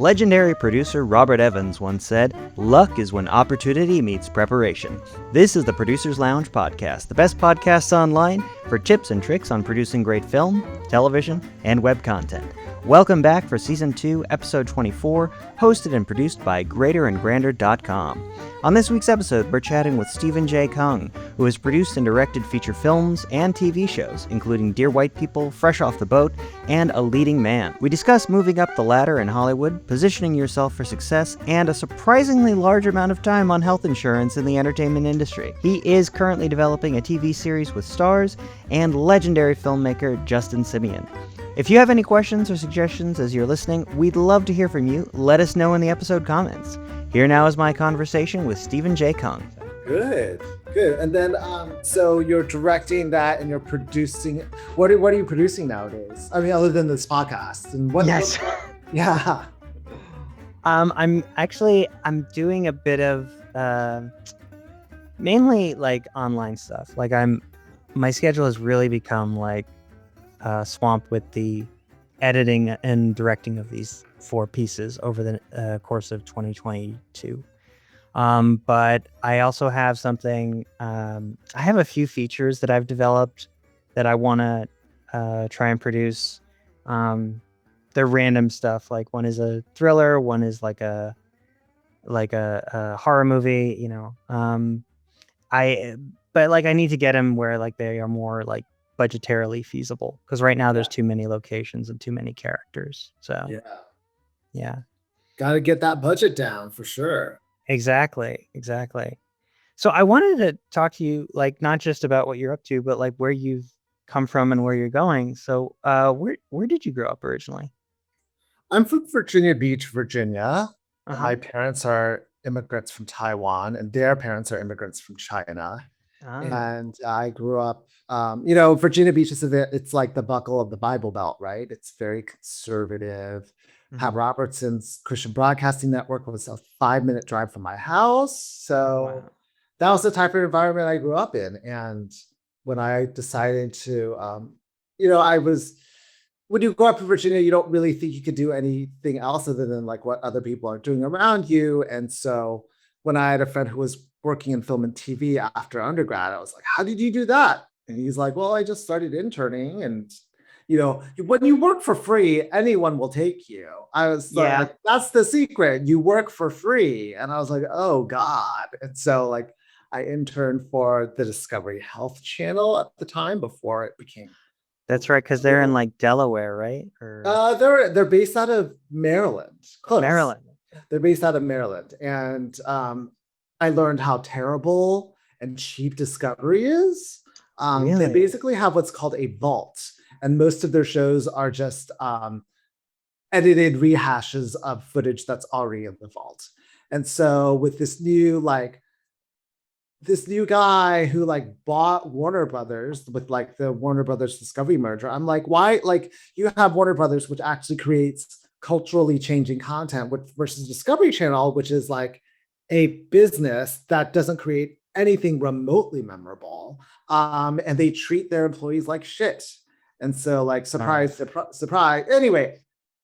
Legendary producer Robert Evans once said, "Luck is when opportunity meets preparation." This is the Producers Lounge podcast, the best podcasts online for tips and tricks on producing great film, television, and web content. Welcome back for Season 2, Episode 24, hosted and produced by greaterandgrander.com. On this week's episode, we're chatting with Stephen J. Kung, who has produced and directed feature films and TV shows, including Dear White People, Fresh Off the Boat, and A Leading Man. We discuss moving up the ladder in Hollywood, positioning yourself for success, and a surprisingly large amount of time on health insurance in the entertainment industry. He is currently developing a TV series with stars and legendary filmmaker Justin Simien. If you have any questions or suggestions as you're listening, we'd love to hear from you. Let us know in the episode comments. Here now is my conversation with Stephen J. Kung. Good. And then, so you're directing that and you're producing. What are you producing nowadays? I mean, other than this podcast and what? Yes. Yeah. I'm doing a bit of mainly like online stuff. Like my schedule has really become like swamped with the editing and directing of these 4 pieces over the course of 2022. But I also have something, I have a few features that I've developed that I want to try and produce. They're random stuff. Like one is a thriller, one is like a horror movie, you know. But like I need to get them where like they are more like budgetarily feasible, because right now there's too many locations and too many characters. So yeah, Got to get that budget down for sure. exactly. So I wanted to talk to you, like, not just about what you're up to, but like where you've come from and where you're going. So where did you grow up originally? I'm from Virginia Beach, Virginia. Uh-huh. My parents are immigrants from Taiwan, and their parents are immigrants from China. And I grew up, Virginia Beach it's like the buckle of the Bible Belt, right? It's very conservative. Pat Robertson's Christian Broadcasting Network was a 5-minute drive from my house. So that was the type of environment I grew up in. And when I decided to, when you grow up in Virginia, you don't really think you could do anything else other than like what other people are doing around you. And so when I had a friend who was working in film and TV after undergrad, I was like, how did you do that? And he's like, well, I just started interning. And, when you work for free, anyone will take you. I was like, that's the secret. You work for free. And I was like, oh God. And so like I interned for the Discovery Health Channel at the time before it became. That's right, because they're in like Delaware, right? Or they're based out of Maryland. Close. Maryland. They're based out of Maryland. And I learned how terrible and cheap Discovery is. Really? They basically have what's called a vault, and most of their shows are just edited rehashes of footage that's already in the vault. And so with this new guy who like bought Warner Brothers with like the Warner Brothers Discovery merger, I'm like, why? Like you have Warner Brothers, which actually creates culturally changing content, versus Discovery Channel, which is like a business that doesn't create anything remotely memorable. And they treat their employees like shit. And so like, surprise. Anyway,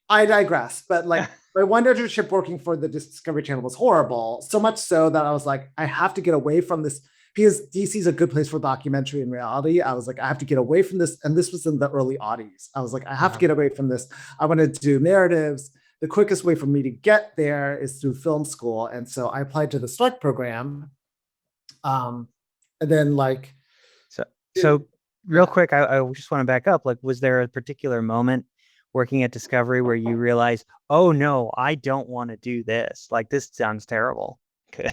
I digress. But like my one internship working for the Discovery Channel was horrible. So much so that I was like, I have to get away from this, because DC is a good place for documentary and reality. I was like, I have to get away from this. And this was in the early aughties. I was like, I have to get away from this. I want to do narratives. The quickest way for me to get there is through film school. And so I applied to the START program. And then like. So real quick, I just want to back up. Like, was there a particular moment working at Discovery where you realized, oh no, I don't want to do this? Like, this sounds terrible. Okay.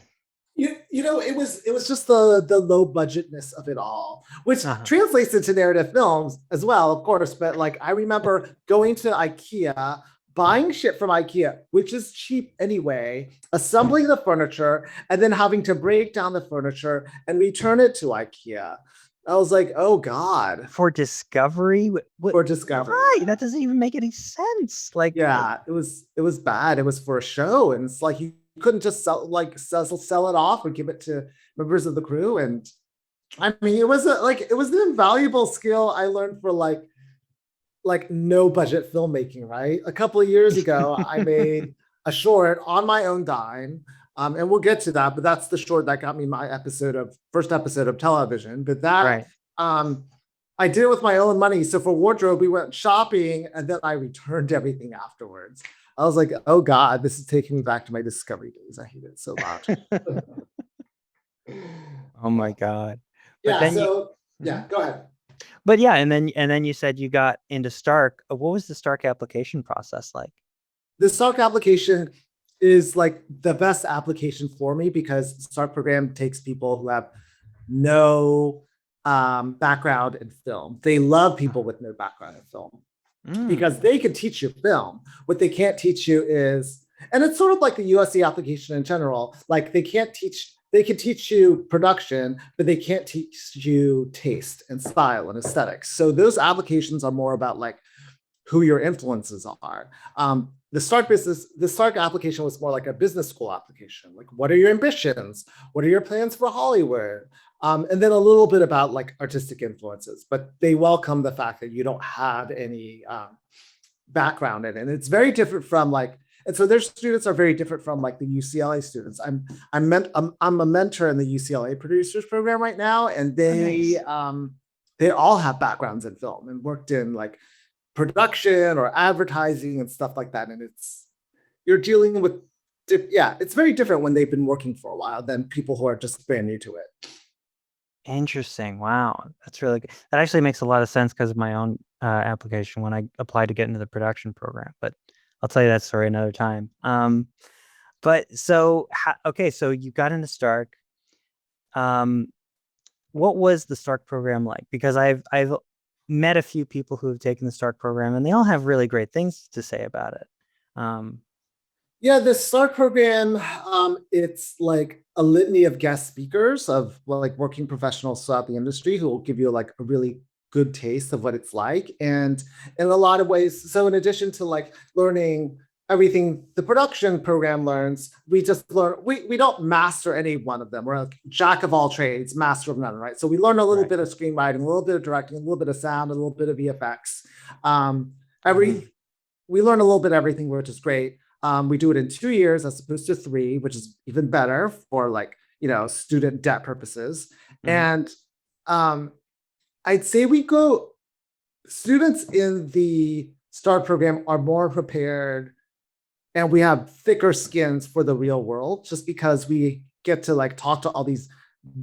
It was just the low budgetness of it all, which translates into narrative films as well, of course. But like, I remember going to IKEA, buying shit from IKEA, which is cheap anyway, assembling the furniture, and then having to break down the furniture and return it to IKEA. I was like, oh God. For Discovery? For Discovery. Why? That doesn't even make any sense. Like, yeah, it was bad. It was for a show. And it's like, you couldn't just sell it off or give it to members of the crew. And I mean, it was an invaluable skill I learned for like no budget filmmaking, right? A couple of years ago, I made a short on my own dime. And we'll get to that, but that's the short that got me my first episode of television. But that Right. I did it with my own money. So for wardrobe, we went shopping and then I returned everything afterwards. I was like, oh God, this is taking me back to my Discovery days. I hate it so much. Oh my God. But Yeah. then you, So Mhm. yeah, go ahead. But yeah, and then you said you got into Stark. What was the Stark application process like? The Stark application is like the best application for me because the Stark program takes people who have no background in film. They love people with no background in film because they can teach you film. What they can't teach you is, and it's sort of like the USC application in general, like they can teach you production, but they can't teach you taste and style and aesthetics. So those applications are more about like who your influences are. The Stark application was more like a business school application. Like, what are your ambitions? What are your plans for Hollywood? And then a little bit about like artistic influences, but they welcome the fact that you don't have any background in it. And it's very different from like, and so their students are very different from like the UCLA students. I'm a mentor in the UCLA producers program right now, and Nice. they all have backgrounds in film and worked in like production or advertising and stuff like that. And you're dealing with, yeah, it's very different when they've been working for a while than people who are just brand new to it. Interesting. Wow. That's really good. That actually makes a lot of sense because of my own application when I applied to get into the production program. But I'll tell you that story another time. But so okay, so you got into Stark. Um, what was the Stark program like? Because I've met a few people who have taken the Stark program, and they all have really great things to say about it. Um, Yeah, the Stark program, it's like a litany of guest speakers of well, like working professionals throughout the industry who will give you like a really good taste of what it's like. And in a lot of ways, so in addition to like learning everything the production program learns, we don't master any one of them. We're like jack of all trades, master of none, right? So we learn a little right. bit of screenwriting, a little bit of directing, a little bit of sound, a little bit of VFX. Every we learn a little bit of everything, which is great. We do it in 2 years as opposed to 3, which is even better for like, student debt purposes. Mhm. And um, I'd say students in the START program are more prepared and we have thicker skins for the real world just because we get to like talk to all these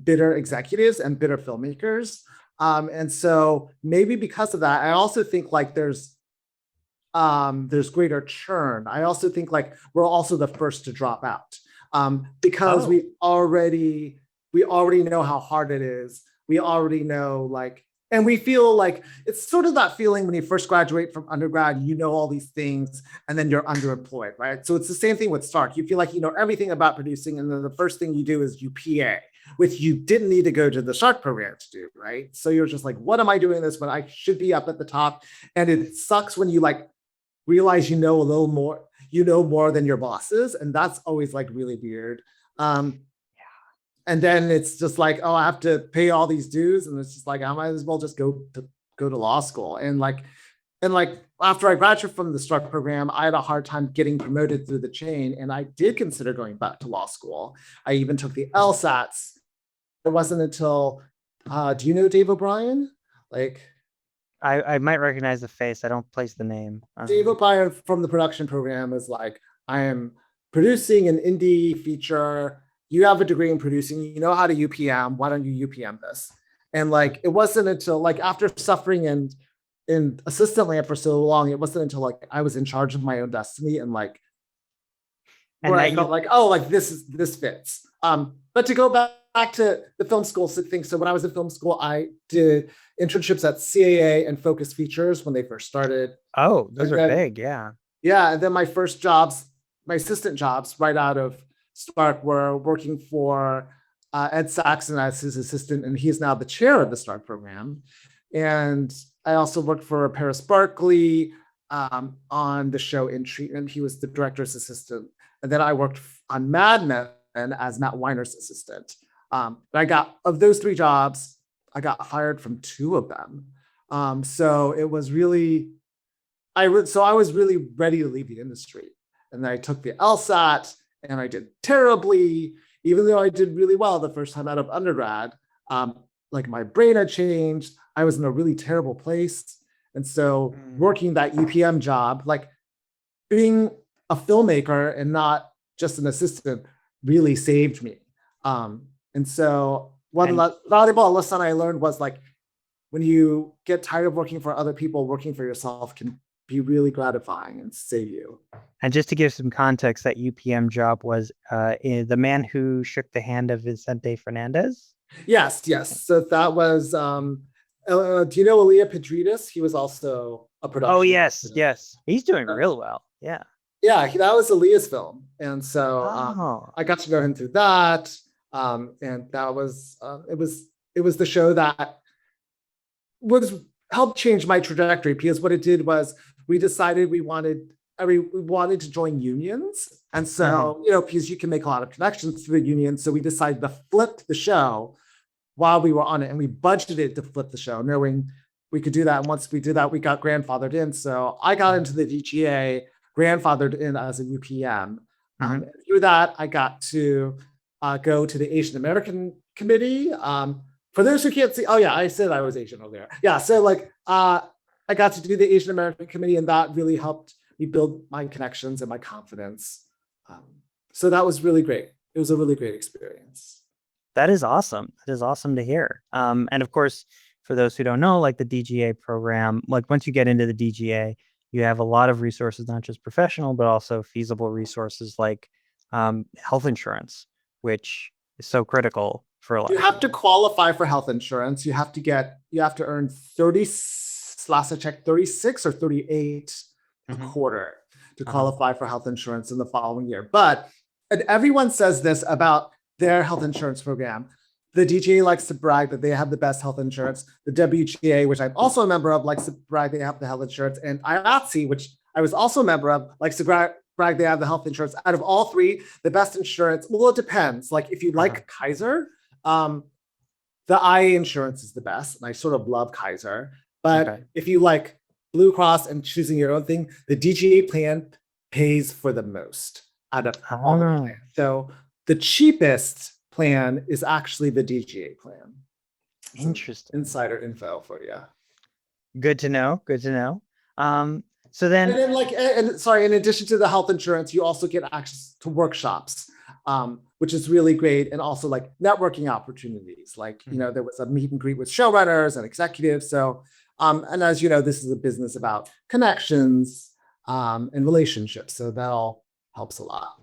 bitter executives and bitter filmmakers. And so maybe because of that, I also think like there's greater churn. I also think like we're also the first to drop out because Oh. we already know how hard it is. We already know like, and we feel like it's sort of that feeling when you first graduate from undergrad, you know all these things, and then you're underemployed, right? So it's the same thing with Stark. You feel like you know everything about producing, and then the first thing you do is you PA, which you didn't need to go to the Stark program to do, right? So you're just like, what am I doing this when I should be up at the top? And it sucks when you like realize you know more than your bosses, and that's always like really weird. Um, and then it's just like, oh, I have to pay all these dues, and it's just like I might as well just go to law school. And like after I graduated from the Struck program, I had a hard time getting promoted through the chain, and I did consider going back to law school. I even took the LSATs. It wasn't until do you know Dave O'Brien? Like I might recognize the face. I don't place the name. Dave O'Brien from the production program is like, I am producing an indie feature. You have a degree in producing. You know how to UPM. Why don't you UPM this? And like, it wasn't until like after suffering in assistant land for so long, it wasn't until like I was in charge of my own destiny and like And where I that felt you like, oh, like this fits. But to go back to the film school thing, so when I was in film school, I did internships at CAA and Focus Features when they first started. Oh, those And are then big, yeah. yeah, and then my assistant jobs right out of Stark were working for Ed Saxon as his assistant, and he's now the chair of the Stark program. And I also worked for Paris Barkley on the show In Treatment. He was the director's assistant. And then I worked on Mad Men as Matt Weiner's assistant. But I got, of those 3 jobs, I got hired from 2 of them. So it was really, I was really ready to leave the industry. And then I took the LSAT and I did terribly, even though I did really well the first time out of undergrad. Like my brain had changed. I was in a really terrible place. And so working that UPM job, like being a filmmaker and not just an assistant, really saved me. And so one valuable lesson I learned was like, when you get tired of working for other people, working for yourself can be really gratifying and save you. And just to give some context, that UPM job was the man who shook the hand of Vicente Fernandez. Yes. So that was, do you know Aaliyah Pedrides? He was also a production. Oh, yes. He's doing real well. Yeah. Yeah, that was Aaliyah's film. And so I got to know him through that. And that was, it was the show that helped change my trajectory, because what it did was we decided we wanted to join unions. And so, because you can make a lot of connections through the union. So we decided to flip the show while we were on it. And we budgeted to flip the show, knowing we could do that. And once we did that, we got grandfathered in. So I got into the DGA, grandfathered in as a UPM. Through that, I got to go to the Asian American Committee. For those who can't see, I said I was Asian earlier. Yeah, so like I got to do the Asian American Committee, and that really helped me build my connections and my confidence. So that was really great. It was a really great experience. That is awesome. That is awesome to hear. And of course, for those who don't know, like the DGA program, like once you get into the DGA, you have a lot of resources, not just professional, but also feasible resources like health insurance, which is so critical for a lot. You have to qualify for health insurance. You have to earn 36 or 38 a quarter to qualify for health insurance in the following year. And everyone says this about their health insurance program. The DGA likes to brag that they have the best health insurance. The WGA, which I'm also a member of, likes to brag they have the health insurance. And IATSE, which I was also a member of, likes to brag they have the health insurance. Out of all three, the best insurance, well, it depends. Like if you like Kaiser, the IA insurance is the best. And I sort of love Kaiser. But if you like Blue Cross and choosing your own thing, the DGA plan pays for the most out of all the plans. So the cheapest plan is actually the DGA plan. Interesting. Insider info for you. Good to know. So then, in addition to the health insurance, you also get access to workshops, which is really great, and also like networking opportunities. Like there was a meet and greet with showrunners and executives. So, and as you know, this is a business about connections and relationships. So that all helps a lot.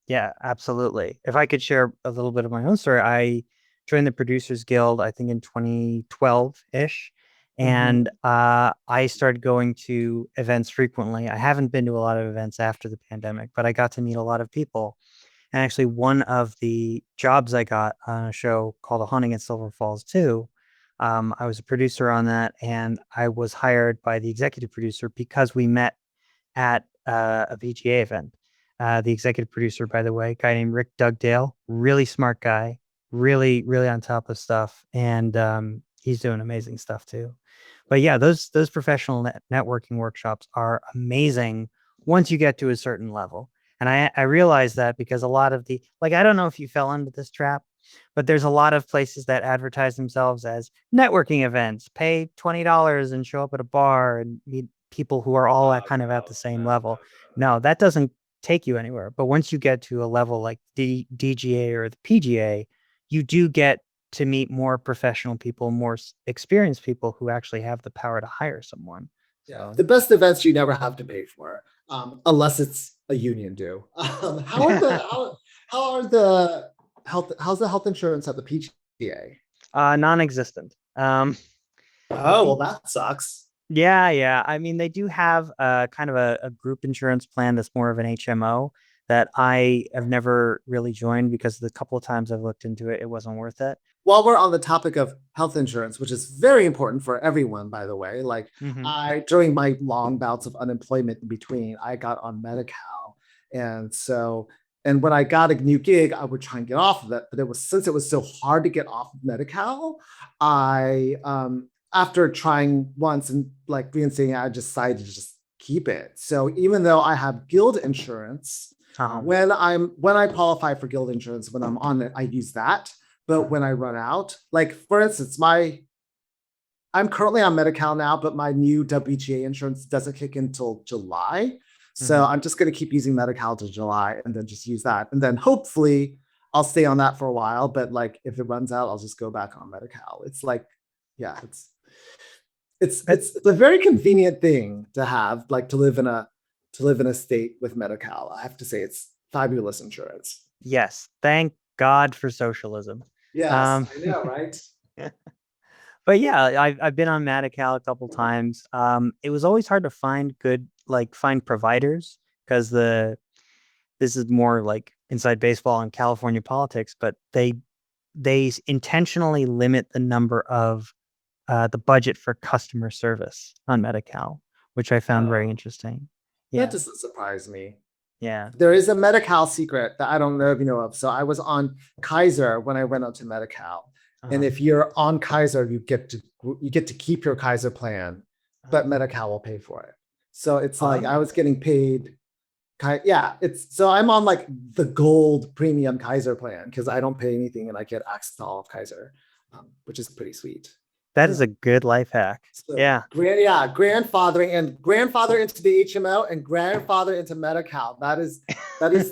Yeah, absolutely. If I could share a little bit of my own story, I joined the Producers Guild, I think in 2012-ish. And I started going to events frequently. I haven't been to a lot of events after the pandemic, but I got to meet a lot of people. And actually, one of the jobs I got on a show called A Haunting at Silver Falls 2, I was a producer on that, and I was hired by the executive producer because we met at a VGA event. The executive producer, by the way, a guy named Rick Dugdale, really smart guy, really, really on top of stuff. And he's doing amazing stuff too. But yeah, those professional networking workshops are amazing once you get to a certain level. And I realize that because a lot of I don't know if you fell into this trap, but there's a lot of places that advertise themselves as networking events, pay $20 and show up at a bar and meet people who are all at the same level. No, that doesn't take you anywhere. But once you get to a level like the DGA or the PGA, you do get to meet more professional people, more experienced people who actually have the power to hire someone. Yeah, the best events you never have to pay for, unless it's a union due. How's the health insurance at the PGA? Non-existent. Well, that sucks. Yeah. I mean, they do have kind of a group insurance plan that's more of an HMO that I have never really joined because the couple of times I've looked into it, it wasn't worth it. While we're on the topic of health insurance, which is very important for everyone, by the way, during my long bouts of unemployment in between, I got on Medi-Cal. And when I got a new gig, I would try and get off of it. But since it was so hard to get off of Medi-Cal, I after trying once and reinstating it, I decided to just keep it. So even though I have guild insurance, when I qualify for guild insurance, when I'm on it, I use that. But when I run out, like for instance, I'm currently on Medi-Cal now, but my new WGA insurance doesn't kick in until July. So I'm just going to keep using Medi-Cal till July and then just use that. And then hopefully I'll stay on that for a while. But like if it runs out, I'll just go back on Medi-Cal. It's like, yeah, it's a very convenient thing to have, like to live in a state with Medi-Cal. I have to say it's fabulous insurance. Yes, thank God for socialism. Yes, I know, right? But yeah, I've been on Medi-Cal a couple times. It was always hard to find find providers because this is more like inside baseball and California politics, but they intentionally limit the number of the budget for customer service on Medi-Cal, which I found very interesting. Yeah. That doesn't surprise me. Yeah. There is a Medi-Cal secret that I don't know if you know of. So I was on Kaiser when I went up to Medi-Cal. And if you're on Kaiser, you get to keep your Kaiser plan, but Medi-Cal will pay for it. So it's like I was getting paid. Yeah, so I'm on like the gold premium Kaiser plan because I don't pay anything and I get access to all of Kaiser, which is pretty sweet. That is a good life hack. So, yeah. Grandfathering and grandfather into the HMO and grandfather into Medi-Cal. That is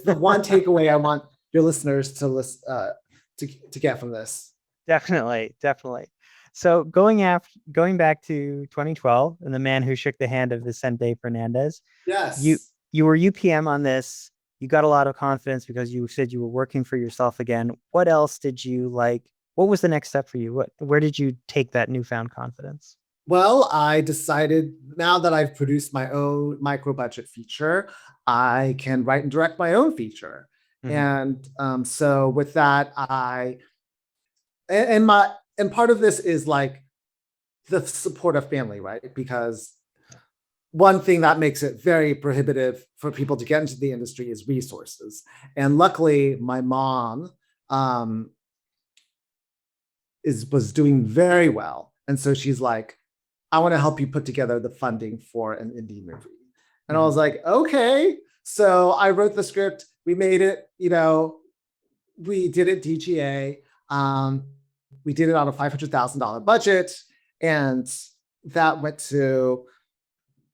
the one takeaway I want your listeners to get from this. Definitely. So going back to 2012 and the man who shook the hand of Vicente Fernandez. Yes. You were UPM on this. You got a lot of confidence because you said you were working for yourself again. What else did you like? What was the next step for you? Where did you take that newfound confidence? Well, I decided now that I've produced my own micro budget feature, I can write and direct my own feature. And so with that, and part of this is like the support of family, right? Because one thing that makes it very prohibitive for people to get into the industry is resources. And luckily, my mom was doing very well. And so she's like, I want to help you put together the funding for an indie movie. And I was like, okay. So I wrote the script. We made it, we did it DGA. We did it on a $500,000 budget. And that went to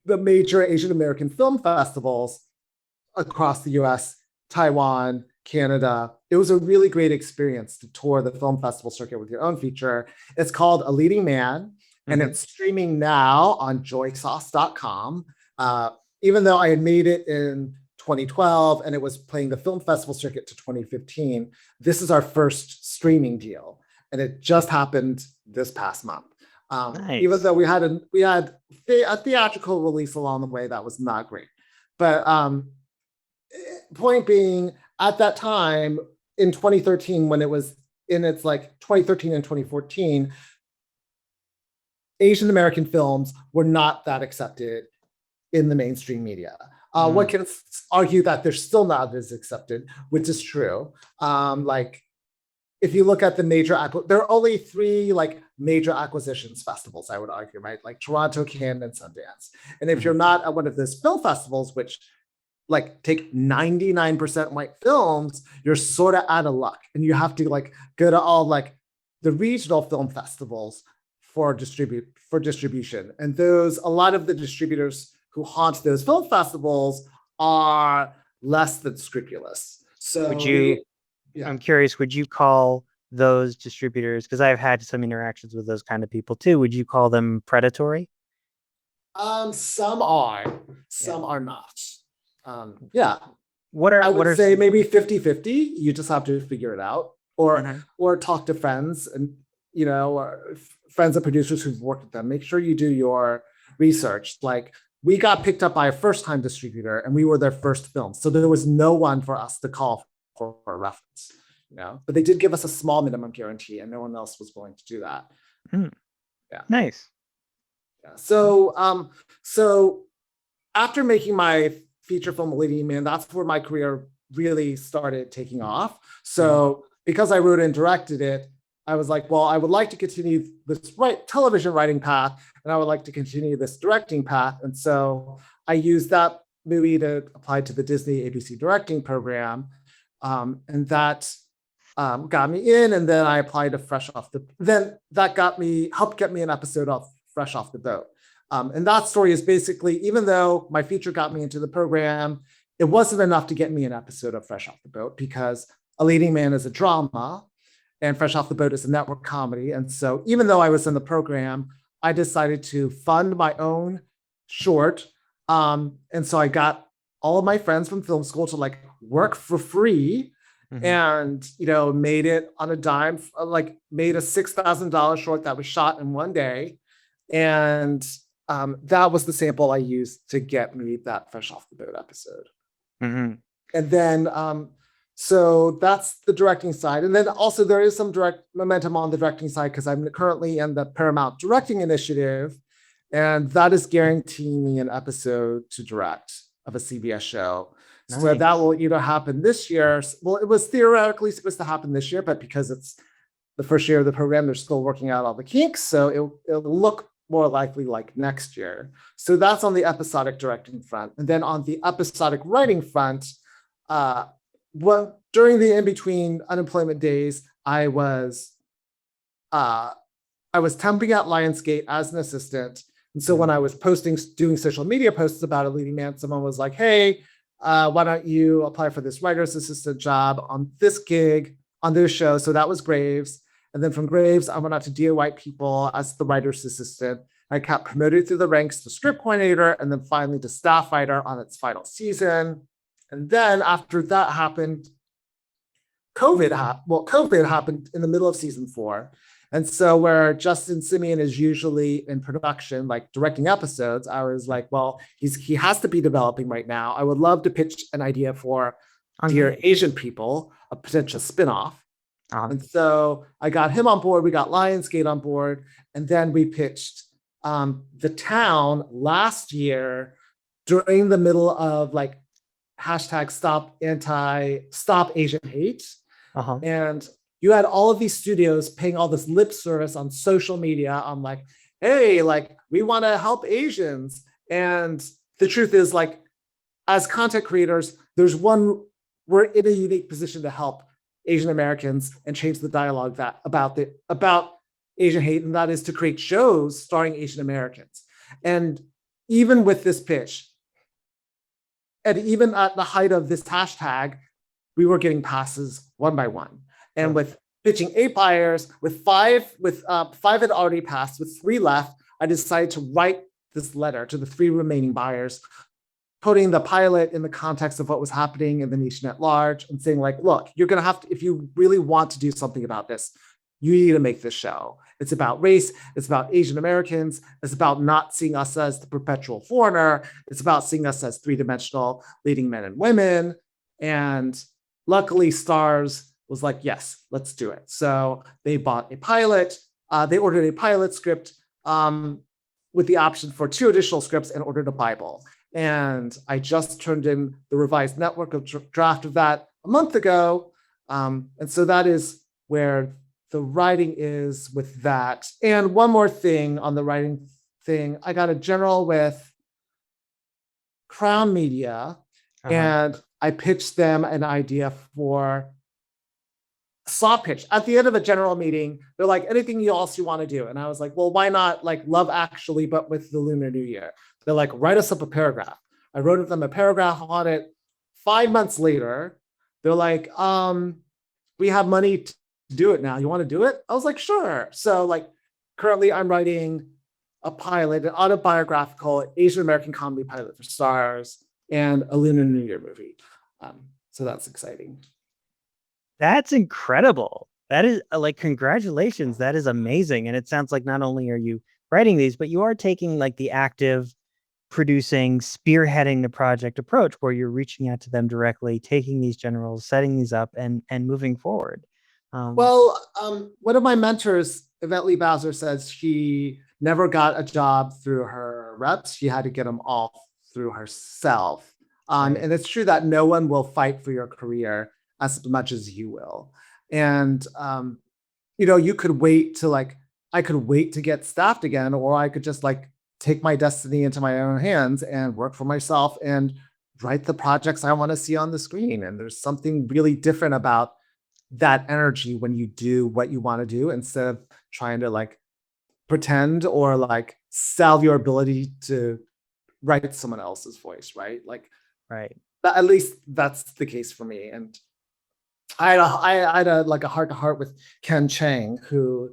the major Asian American film festivals across the US, Taiwan, Canada. It was a really great experience to tour the film festival circuit with your own feature. It's called A Leading Man, and it's streaming now on joysauce.com. Even though I had made it in 2012 and it was playing the film festival circuit to 2015, this is our first streaming deal. And it just happened this past month. Nice. Even though we had a theatrical release along the way, that was not great. But point being, at that time in 2013, when it was in its like 2013 and 2014, Asian American films were not that accepted in the mainstream media. One can argue that they're still not as accepted, which is true. If you look at the there are only 3 like major acquisitions festivals, I would argue, right? Like Toronto, Cannes, and Sundance. And if you're not at one of those film festivals, which like take 99% white films, you're sort of out of luck. And you have to like go to all like the regional film festivals for distribution. And a lot of the distributors who haunt those film festivals are less than scrupulous. So I'm curious, would you call those distributors, because I've had some interactions with those kind of people too, would you call them predatory? Some are, some are not. Yeah. I would say maybe 50-50. You just have to figure it out, or talk to friends and, or friends of producers who've worked with them. Make sure you do your research. Like, we got picked up by a first-time distributor and we were their first film. So there was no one for us to call for a reference, but they did give us a small minimum guarantee and no one else was willing to do that. Yeah. Nice. Yeah. So after making my feature film Leading Man, that's where my career really started taking off. So because I wrote and directed it, I was like, well, I would like to continue this television writing path, and I would like to continue this directing path. And so I used that movie to apply to the Disney ABC directing program. And that got me in, and then I applied to then that helped get me an episode of Fresh Off the Boat. And that story is basically, even though my feature got me into the program, it wasn't enough to get me an episode of Fresh Off the Boat, because A Leading Man is a drama and Fresh Off the Boat is a network comedy. And so even though I was in the program, I decided to fund my own short. And so I got all of my friends from film school to like work for free, and made it on a dime, like made a $6,000 short that was shot in one day. And that was the sample I used to get me that Fresh Off the Boat episode. And then so that's the directing side. And then also there is some direct momentum on the directing side, because I'm currently in the Paramount Directing Initiative, and that is guaranteeing me an episode to direct of a CBS show. Nice. So that will either happen this year. Well, it was theoretically supposed to happen this year, but because it's the first year of the program, they're still working out all the kinks. So it'll look more likely like next year. So that's on the episodic directing front. And then on the episodic writing front, during the in-between unemployment days, I was temping at Lionsgate as an assistant. And so when I was doing social media posts about A Leading Man, someone was like, hey, why don't you apply for this writer's assistant job on this gig, on this show? So that was Graves. And then from Graves, I went out to Dear White People as the writer's assistant. I got promoted through the ranks to script coordinator, and then finally to staff writer on its final season. And then after that happened, COVID happened in the middle of season 4. And so where Justin Simeon is usually in production, like directing episodes, I was like, well, he has to be developing right now. I would love to pitch an idea for Dear Asian People, a potential spinoff. And so I got him on board. We got Lionsgate on board. And then we pitched The Town last year during the middle of like hashtag stop Asian hate. And you had all of these studios paying all this lip service on social media. I'm like, hey, like we want to help Asians. And the truth is, like, as content creators, we're in a unique position to help Asian Americans and change the dialogue about Asian hate, and that is to create shows starring Asian Americans. And even with this pitch, and even at the height of this hashtag, we were getting passes one by one. And with pitching 8 buyers, with five had already passed, with 3 left, I decided to write this letter to the 3 remaining buyers, putting the pilot in the context of what was happening in the nation at large, and saying, like, look, you're going to have to, if you really want to do something about this, you need to make this show. It's about race. It's about Asian Americans. It's about not seeing us as the perpetual foreigner. It's about seeing us as 3-dimensional leading men and women. And luckily, Starz was like, yes, let's do it. So they bought a pilot. They ordered a pilot script with the option for 2 additional scripts, and ordered a Bible. And I just turned in the revised network of draft of that a month ago. And so that is where the writing is with that. And one more thing on the writing thing, I got a general with Crown Media, and I pitched them an idea for a soft pitch. At the end of a general meeting, they're like, anything else you want to do? And I was like, well, why not like Love Actually, but with the Lunar New Year? They're like, write us up a paragraph. I wrote them a paragraph on it. 5 months later, they're like, we have money to do it now. You want to do it? I was like, sure. So like currently I'm writing a pilot, an autobiographical Asian American comedy pilot for Starz, and a Lunar New Year movie. So that's exciting. That's incredible. That is like, congratulations. That is amazing. And it sounds like not only are you writing these, but you are taking like the active producing, spearheading the project approach, where you're reaching out to them directly, taking these generals, setting these up, and moving forward. One of my mentors, Yvette Lee Bowser, says she never got a job through her reps. She had to get them all through herself. And it's true that no one will fight for your career as much as you will. And, you could wait to like, I could wait to get staffed again, or I could just like take my destiny into my own hands and work for myself and write the projects I want to see on the screen. And there's something really different about that energy when you do what you want to do instead of trying to like pretend or like sell your ability to write someone else's voice, right? Like, Right. at least that's the case for me. And I had a like a heart to heart with Ken Chang, who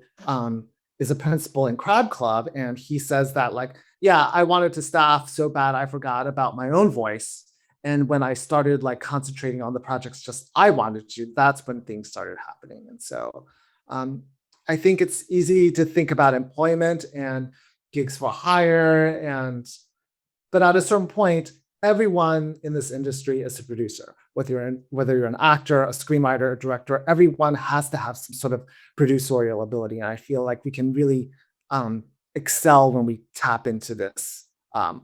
is a principal in Crab Club, and he says that like, yeah, I wanted to staff so bad I forgot about my own voice. And when I started like concentrating on the projects just I wanted to, that's when things started happening. And so um, I think it's easy to think about employment and gigs for hire, and but at a certain point, everyone in this industry is a producer. Whether you're an actor, a screenwriter, a director, everyone has to have some sort of producerial ability. And I feel like we can really excel when we um,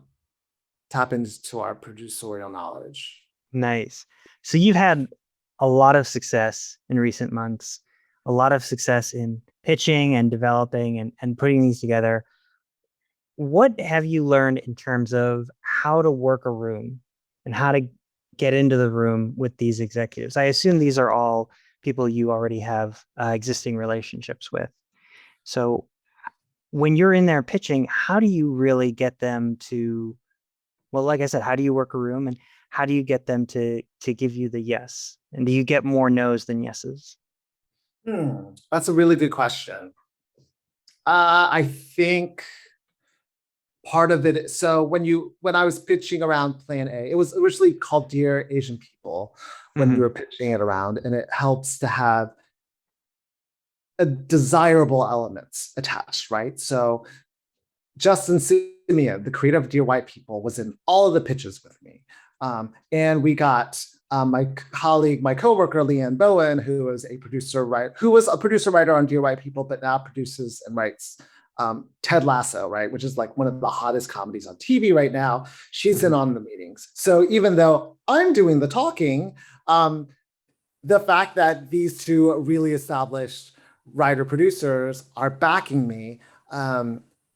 tap into our producerial knowledge. Nice. So you've had a lot of success in recent months, a lot of success in pitching and developing and putting these together. What have you learned in terms of how to work a room and how to get into the room with these executives? I assume these are all people you already have existing relationships with. So when you're in there pitching, how do you really get them to, well, like I said, how do you work a room and how do you get them to give you the yes? And do you get more no's than yeses? That's a really good question. I think part of it. So when I was pitching around Plan A, it was originally called Dear Asian People when we Mhm. were pitching it around, and it helps to have a desirable elements attached, right? So Justin Simeon, the creator of Dear White People, was in all of the pitches with me. And we got my colleague, my coworker, Leanne Bowen, who was a producer writer on Dear White People, but now produces and writes Ted Lasso, right, which is like one of the hottest comedies on TV right now. She's in Mhm. on the meetings. So even though I'm doing the talking, the fact that these two really established writer producers are backing me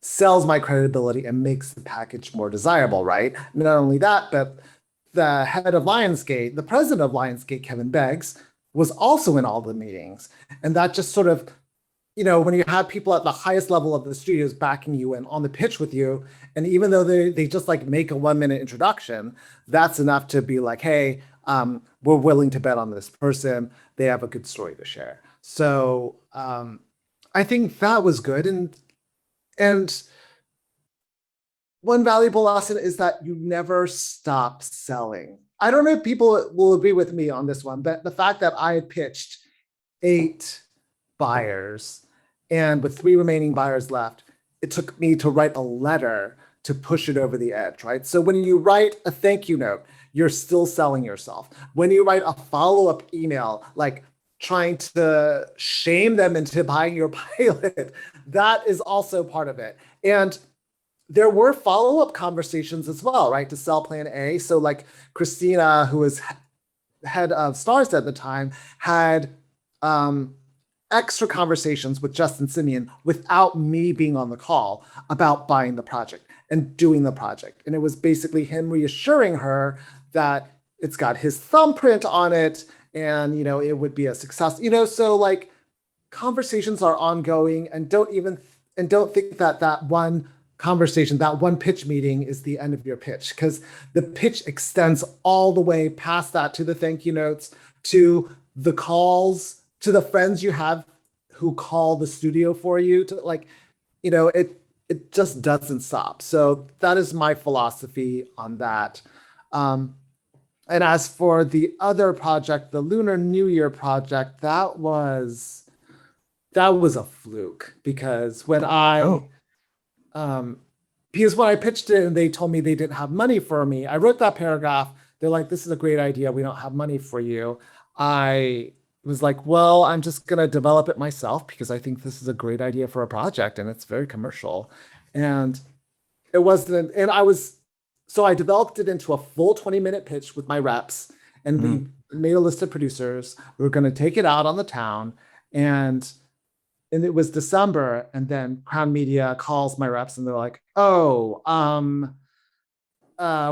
sells my credibility and makes the package more desirable, right? Not only that, but the head of Lionsgate, the president of Lionsgate, Kevin Beggs, was also in all the meetings. And that just sort of, when you have people at the highest level of the studios backing you and on the pitch with you, and even though they just like make a 1 minute introduction, that's enough to be like, hey, we're willing to bet on this person. They have a good story to share. So I think that was good. And one valuable lesson is that you never stop selling. I don't know if people will agree with me on this one, but the fact that I had pitched 8 buyers and with 3 remaining buyers left, it took me to write a letter to push it over the edge, right? So when you write a thank you note, you're still selling yourself. When you write a follow-up email, like trying to shame them into buying your pilot, that is also part of it. And there were follow-up conversations as well, right, to sell Plan A. So like Christina, who was head of Stars at the time, had extra conversations with Justin Simeon without me being on the call about buying the project and doing the project. And it was basically him reassuring her that it's got his thumbprint on it and, it would be a success, so like conversations are ongoing, and don't think that one conversation, that one pitch meeting is the end of your pitch, because the pitch extends all the way past that to the thank you notes, to the calls, to the friends you have who call the studio for you, to like, it just doesn't stop. So that is my philosophy on that. And as for the other project, the Lunar New Year project, that was a fluke, because Oh, because when I pitched it and they told me they didn't have money for me, I wrote that paragraph. They're like, "This is a great idea. We don't have money for you." I was like, "Well, I'm just gonna develop it myself because I think this is a great idea for a project and it's very commercial." And it wasn't, and so I developed it into a full 20-minute pitch with my reps, and mhm. we made a list of producers. We were going to take it out on the town, and and it was December, and then Crown Media calls my reps and they're like, oh,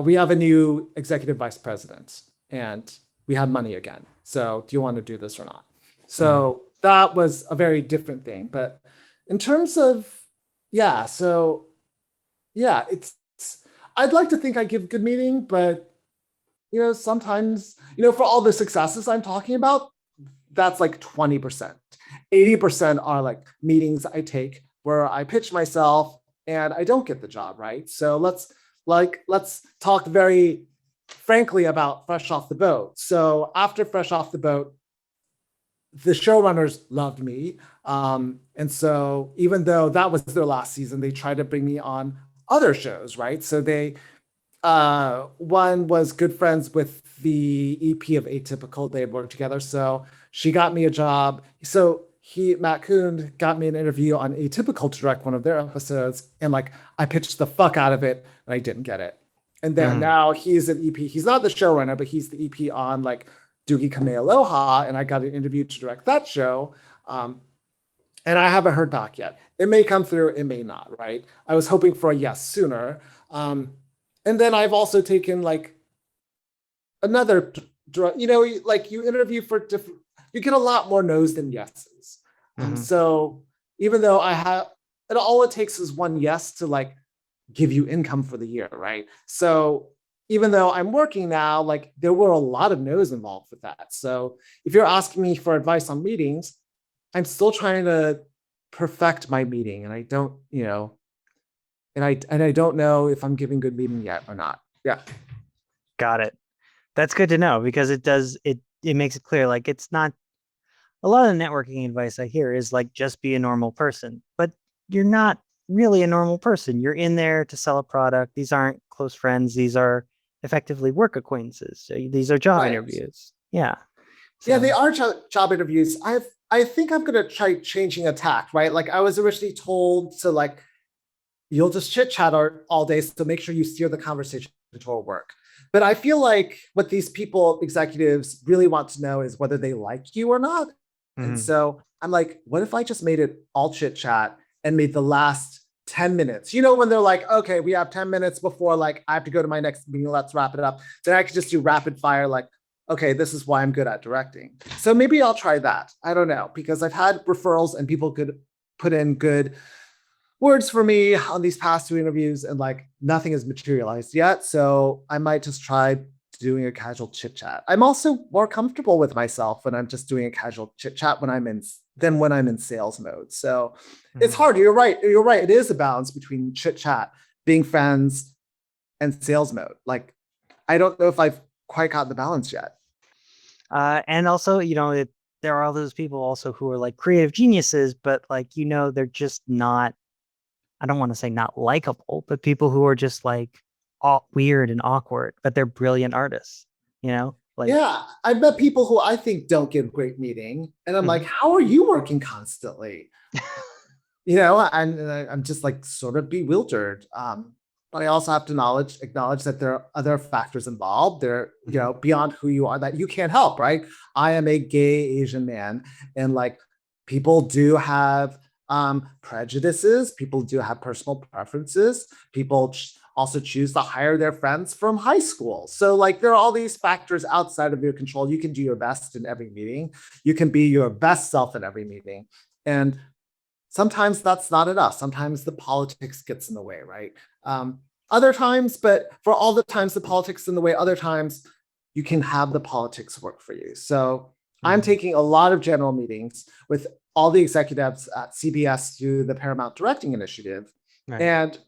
we have a new executive vice president and we have money again. So do you want to do this or not? So that was a very different thing. But in terms of, yeah, so yeah, I'd like to think I give good meeting, but sometimes, for all the successes I'm talking about, that's like 20%. 80% are like meetings I take where I pitch myself and I don't get the job, right? So let's talk very frankly about Fresh Off the Boat. So after Fresh Off the Boat, the showrunners loved me. And so even though that was their last season, they tried to bring me on other shows, right? So one was good friends with the EP of Atypical. They had worked together. So she got me a job. So Matt Kuhn got me an interview on Atypical to direct one of their episodes. And like, I pitched the fuck out of it and I didn't get it. And then now he's an EP. He's not the showrunner, but he's the EP on like Doogie Kamealoha. And I got an interview to direct that show. And I haven't heard back yet. It may come through, it may not, right? I was hoping for a yes sooner. And then I've also taken like another, like you interview for different, you get a lot more no's than yeses. So even though all it takes is one yes to like give you income for the year, right? So even though I'm working now, like there were a lot of no's involved with that. So if you're asking me for advice on meetings, I'm still trying to perfect my meeting, and I don't, and I don't know if I'm giving good meeting yet or not. Yeah. Got it. That's good to know, because it makes it clear. Like, it's not a lot of the networking advice I hear is like, just be a normal person, but you're not really a normal person. You're in there to sell a product. These aren't close friends. These are effectively work acquaintances. So these are job interviews. Yeah. So. Yeah, they are job interviews. I think I'm going to try changing a tack, right? Like I was originally told to like, you'll just chit chat all day. So make sure you steer the conversation toward work. But I feel like what these executives really want to know is whether they like you or not. And so I'm like, what if I just made it all chit chat and made the last 10 minutes, when they're like, okay, we have 10 minutes before like I have to go to my next meeting, let's wrap it up. Then I could just do rapid fire, like, okay, this is why I'm good at directing. So maybe I'll try that. I don't know, because I've had referrals and people could put in good words for me on these past 2 interviews and like nothing has materialized yet. So I might just try doing a casual chit chat. I'm also more comfortable with myself when I'm just doing a casual chit chat when I'm in sales mode. So it's hard. You're right. It is a balance between chit chat, being friends, and sales mode. Like, I don't know if I've quite got the balance yet. And also, there are all those people also who are like creative geniuses, but like, they're just not, I don't want to say not likable, but people who are just like all weird and awkward, but they're brilliant artists, like, yeah, I've met people who I think don't give great meeting. And I'm like, how are you working constantly? And I'm just like sort of bewildered. But I also have to acknowledge that there are other factors involved. They're, beyond who you are that you can't help, right? I am a gay Asian man, and like people do have prejudices. People do have personal preferences. People also choose to hire their friends from high school. So like there are all these factors outside of your control. You can do your best in every meeting. You can be your best self in every meeting. And sometimes that's not enough. Sometimes the politics gets in the way, right? Other times, but for all the times the politics in the way, other times you can have the politics work for you. So I'm taking a lot of general meetings with all the executives at CBS through the Paramount Directing Initiative. Right. And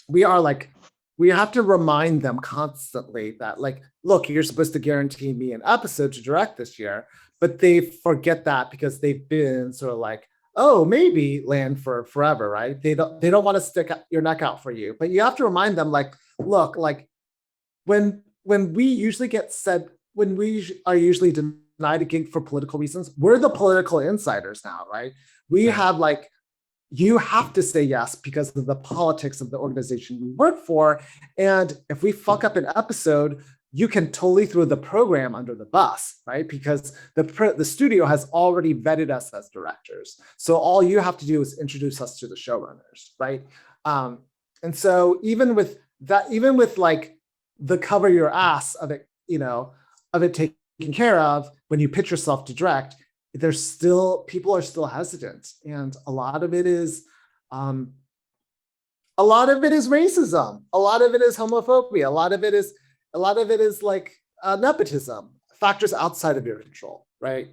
we have to remind them constantly that like, look, you're supposed to guarantee me an episode to direct this year, but they forget that because they've been sort of like, oh, maybe land for forever, right? They don't want to stick your neck out for you, but you have to remind them like, look, like when we usually when we are usually denied a gig for political reasons, we're the political insiders now, right? We have like, you have to say yes because of the politics of the organization we work for. And if we fuck up an episode, you can totally throw the program under the bus, right? Because the studio has already vetted us as directors. So all you have to do is introduce us to the showrunners, right? And so even with that, even with like the cover your ass of it, of it taken care of, when you pitch yourself to direct, there's still, people are still hesitant. And a lot of it is, racism. A lot of it is homophobia. A lot of it is like nepotism, factors outside of your control, right?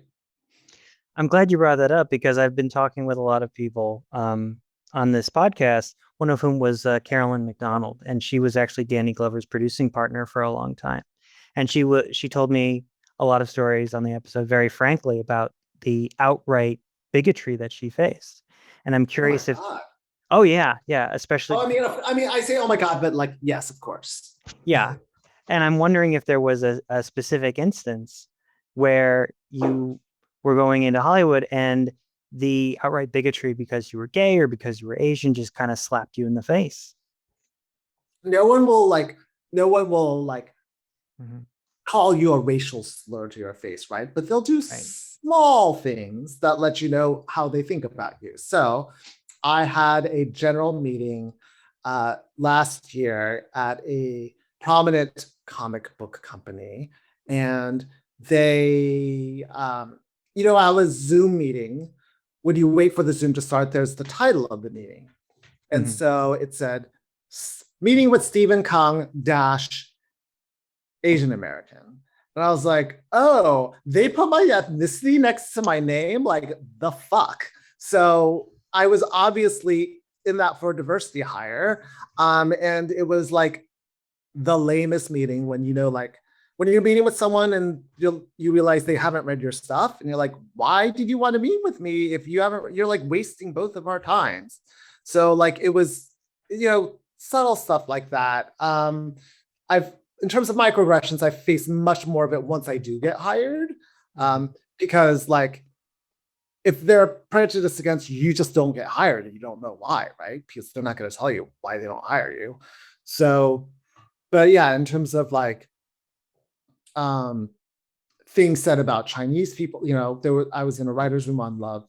I'm glad you brought that up because I've been talking with a lot of people on this podcast, one of whom was Carolyn McDonald, and she was actually Danny Glover's producing partner for a long time. And she told me a lot of stories on the episode, very frankly, about the outright bigotry that she faced. And I'm curious if, God. oh yeah, especially. Oh, I mean, I say, oh my God, but like, yes, of course. Yeah. And I'm wondering if there was a specific instance where you were going into Hollywood and the outright bigotry because you were gay or because you were Asian just kind of slapped you in the face. No one will like, mm-hmm. call you a racial slur to your face, right? But they'll do small things that let you know how they think about you. So I had a general meeting last year at a prominent comic book company, and they, I was Zoom meeting. When you wait for the Zoom to start, there's the title of the meeting. And mm-hmm. so it said, meeting with Stephen Kong dash Asian American. And I was like, oh, they put my ethnicity next to my name? Like, the fuck? So I was obviously in that for a diversity hire. And it was like the lamest meeting when, when you're meeting with someone and you realize they haven't read your stuff and you're like, why did you want to meet with me if you haven't, you're like wasting both of our times. So like, it was, subtle stuff like that. In terms of microaggressions, I face much more of it once I do get hired. Because like, if they're prejudiced against you, you just don't get hired and you don't know why, right? Because they're not going to tell you why they don't hire you. So, but yeah, in terms of like, things said about Chinese people, I was in a writer's room on Love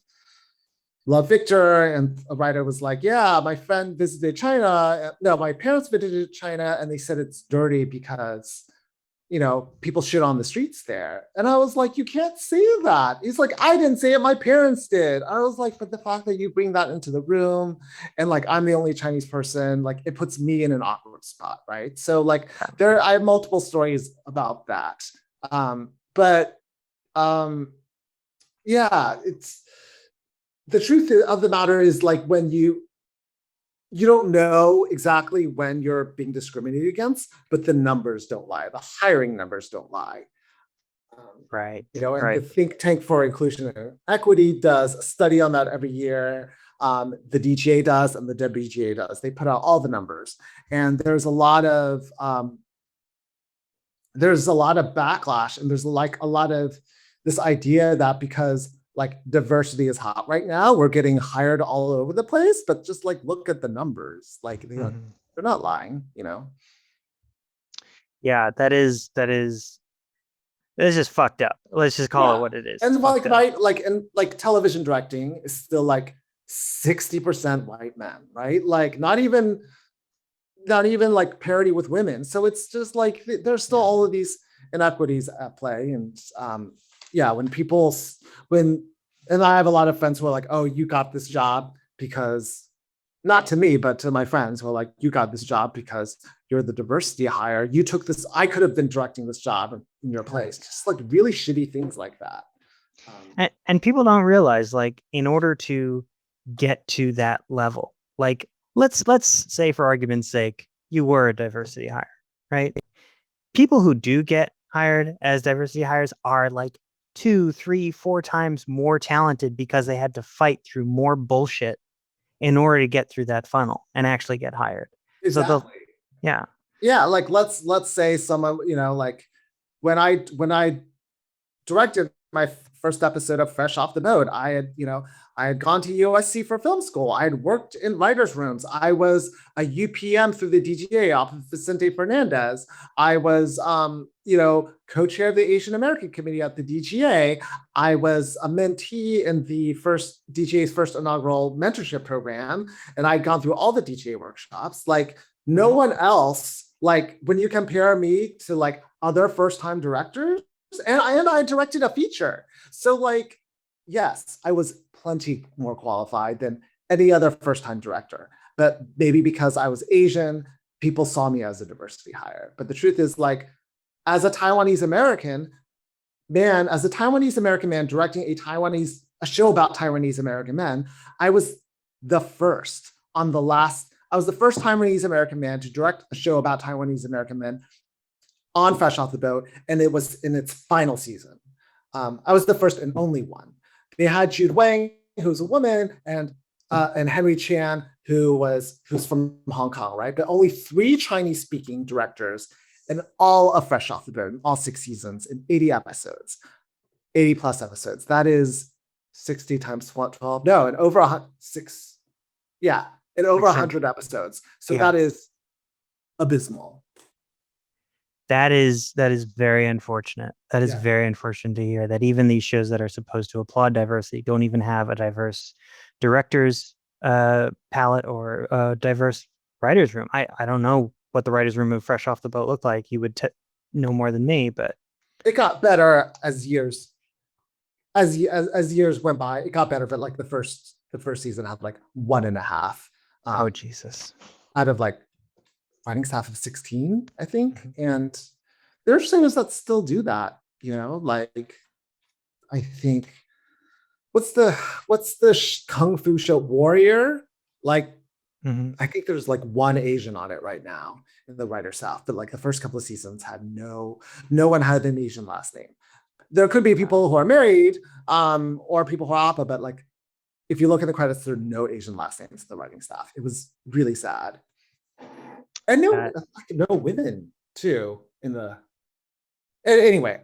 Victor, and a writer was like, yeah, my friend visited China. No, my parents visited China and they said it's dirty because, people shit on the streets there. And I was like, you can't say that. He's like, I didn't say it, my parents did. I was like, but the fact that you bring that into the room and like, I'm the only Chinese person, like it puts me in an awkward spot, right? So like I have multiple stories about that. Yeah, it's, the truth of the matter is like when you don't know exactly when you're being discriminated against, but the numbers don't lie. The hiring numbers don't lie. Right. And the Think Tank for Inclusion and Equity does a study on that every year. The DGA does and the WGA does. They put out all the numbers. And there's a lot of backlash, and there's like a lot of this idea that because like diversity is hot right now, we're getting hired all over the place, but just like look at the numbers, like they're not lying, Yeah, that is just fucked up. Let's just call it what it is. And like right, like television directing is still like 60% white men, right? Like not even like parity with women. So it's just like there's still all of these inequities at play. And and I have a lot of friends who are like, oh, you got this job because, not to me, but to my friends who are like, you got this job because you're the diversity hire. You took this, I could have been directing this job in your place. Just like really shitty things like that. And people don't realize, like, in order to get to that level, like, let's say for argument's sake, you were a diversity hire, right? People who do get hired as diversity hires are like 2, 3, 4 times more talented because they had to fight through more bullshit in order to get through that funnel and actually get hired. Exactly. So yeah. Like let's say someone, like when I directed my first episode of Fresh Off the Boat. I had gone to USC for film school. I had worked in writers' rooms. I was a UPM through the DGA off of Vicente Fernandez. I was, co-chair of the Asian American Committee at the DGA. I was a mentee in the first DGA's first inaugural mentorship program, and I'd gone through all the DGA workshops. Like no one else. Like when you compare me to like other first-time directors, and I directed a feature. So like, yes, I was plenty more qualified than any other first-time director. But maybe because I was Asian, people saw me as a diversity hire. But the truth is, like, as a Taiwanese American man directing a show about Taiwanese American men, I was the first Taiwanese American man to direct a show about Taiwanese American men on Fresh Off the Boat, and it was in its final season. I was the first and only one. They had Jude Wang, who's a woman, and Henry Chan, who's from Hong Kong, right? But only 3 Chinese-speaking directors in all of Fresh Off the Boat, in all 6 seasons, in 80 episodes, 80 plus episodes. That is 60 times 12. No, in over 100 episodes. So yeah. That is abysmal. That is very unfortunate. That is very unfortunate to hear that even these shows that are supposed to applaud diversity don't even have a diverse director's palette or a diverse writer's room. I don't know what the writer's room of Fresh Off the Boat looked like. You would know more than me, but it got better as years went by. It got better, but like the first season had like 1.5. Oh Jesus! Out of like writing staff of 16, I think. And there are shows that still do that, like I think what's the kung fu show Warrior? Like I think there's like 1 Asian on it right now in the writer staff, but like the first couple of seasons had no one had an Asian last name. There could be people who are married, or people who are APA, but like if you look at the credits, there are no Asian last names in the writing staff. It was really sad. And no women too in the. Anyway,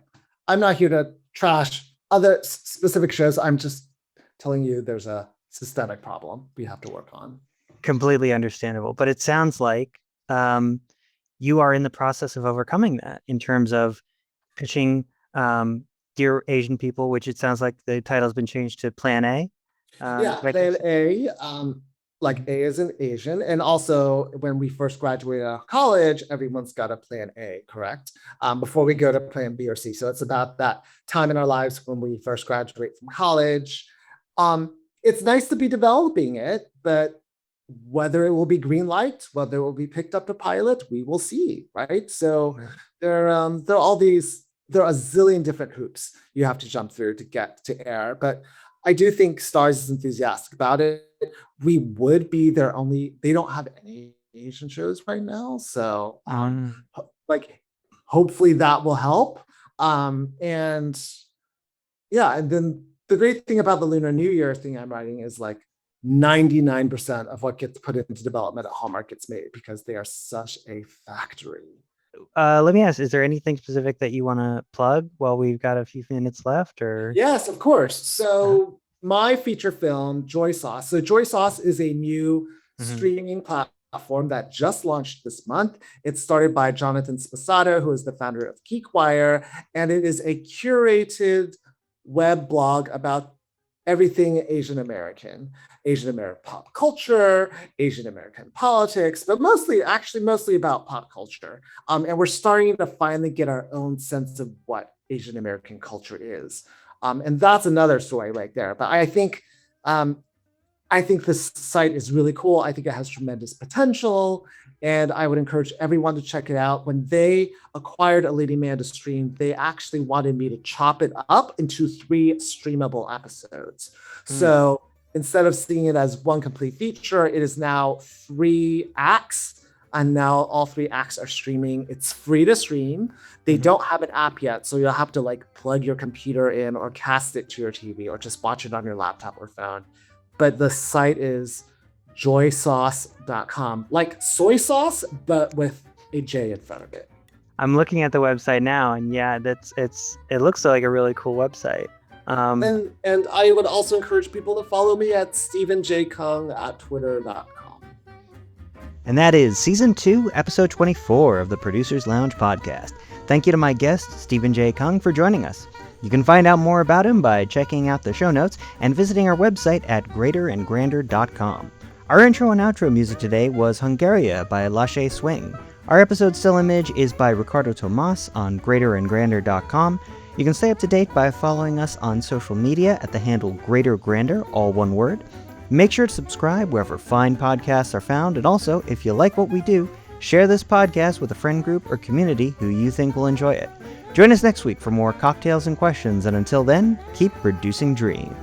I'm not here to trash other specific shows. I'm just telling you there's a systemic problem we have to work on. Completely understandable, but it sounds like you are in the process of overcoming that in terms of pitching Dear Asian People, which it sounds like the title has been changed to Plan A. Plan A. Like A is in Asian. And also when we first graduated out of college, everyone's got a plan A, correct? Before we go to plan B or C. So it's about that time in our lives when we first graduate from college. It's nice to be developing it, but whether it will be green light, whether it will be picked up to pilot, we will see, right? So there are a zillion different hoops you have to jump through to get to air. But I do think Starz is enthusiastic about it. We would be their only, they don't have any Asian shows right now. So hopefully that will help. And then the great thing about the Lunar New Year thing I'm writing is like 99% of what gets put into development at Hallmark gets made because they are such a factory. Let me ask, is there anything specific that you want to plug while we've got a few minutes left? Or yes, of course. So my feature film, Joy Sauce. So Joy Sauce is a new streaming platform that just launched this month. It's started by Jonathan Spasada, who is the founder of GeekWire, and it is a curated web blog about everything Asian American pop culture, Asian American politics, but mostly about pop culture. And we're starting to finally get our own sense of what Asian American culture is. And that's another story right there. But I think this site is really cool. I think it has tremendous potential. And I would encourage everyone to check it out. When they acquired A Lady Man to Stream, they actually wanted me to chop it up into 3 streamable episodes. So instead of seeing it as one complete feature, it is now 3 acts. And now all 3 acts are streaming. It's free to stream. They don't have an app yet, so you'll have to like plug your computer in or cast it to your TV or just watch it on your laptop or phone. But the site is joysauce.com, like soy sauce, but with a J in front of it. I'm looking at the website now, and yeah, it looks like a really cool website. And I would also encourage people to follow me at Stephen J. Kung at twitter.com. And that is Season 2, Episode 24 of the Producers Lounge podcast. Thank you to my guest, Stephen J. Kung, for joining us. You can find out more about him by checking out the show notes and visiting our website at greaterandgrander.com. Our intro and outro music today was Hungaria by Lachey Swing. Our episode still image is by Ricardo Tomas on greaterandgrander.com. You can stay up to date by following us on social media at the handle greatergrander, all one word. Make sure to subscribe wherever fine podcasts are found, and also, if you like what we do, share this podcast with a friend group or community who you think will enjoy it. Join us next week for more cocktails and questions, and until then, keep producing dreams.